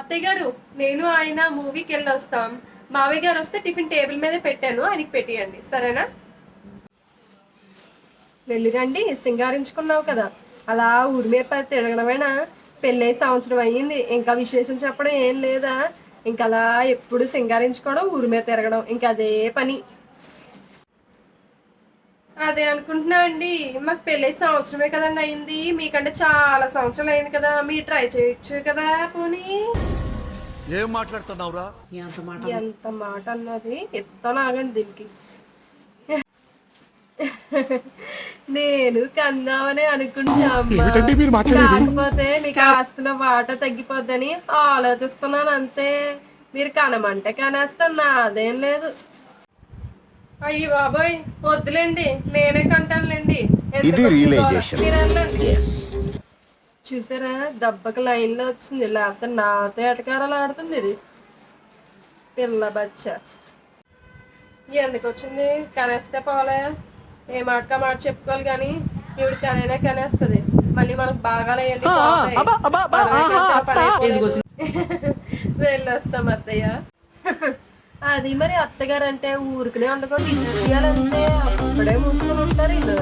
అత్తయ్య గారు నేను ఆయన మూవీకి వెళ్ళి వస్తాం. మావయ్య గారు వస్తే టిఫిన్ టేబుల్ మీద పెట్టాను, ఆయనకి పెట్టియండి సరేనా? వెళ్ళిరండి, సింగారించుకున్నావు కదా, అలా ఊరి మీద పడి తిరగడమేనా? పెళ్ళై సంవత్సరం అయ్యింది, ఇంకా విశేషం చెప్పడం ఏం లేదా? ఇంకా అలా ఎప్పుడు సింగారించుకోవడం, ఊరి మీద తిరగడం, ఇంకా అదే పని. అదే అనుకుంటున్నా అండి, మాకు పెళ్ళై సంవత్సరమే కదండి అయింది, మీకంటే చాలా సంవత్సరాలు అయింది కదా, మీరు ట్రై చేయొచ్చు కదా పోనీ. ఏం మాట్లాడుతున్నావురా? ఎంత మాట అన్నది, ఎత్తాను ఆగండి దీనికి. నేను కందామని అనుకుంటున్నా అమ్మా, కాకపోతే మీకు ఆస్తిలో వాటా తగ్గిపోద్దని ఆలోచిస్తున్నాను అంతే. మీరు కనమంటే కనేస్తాను, నాదేం లేదు. అయ్యి బాబోయ్ వద్దులేండి, నేనే కంటానులేండి. ఎందుకు వచ్చిన గోల? మీరు వెళ్ళండి. చూసారా, దెబ్బకి లైన్ లో వచ్చింది, లేకపోతే నాతో ఎటకారాలు ఆడుతుంది ఇది పిల్ల బచ్చ. ఎందుకు వచ్చింది? కనేస్తే పోలే, ఏ మాటకా మాట చెప్పుకోవాలి కానీ ఈవిడ కనైనా కనేస్తుంది. మళ్ళీ మనకు బాగాలేయండి వెళ్ళొస్తాం అత్తయ్య. అది మరి అత్తగారు అంటే ఊరికనే ఉండకుండా ఇచ్చేయాలంటే అప్పుడే మూసుకొని ఉంటారు వీళ్ళు.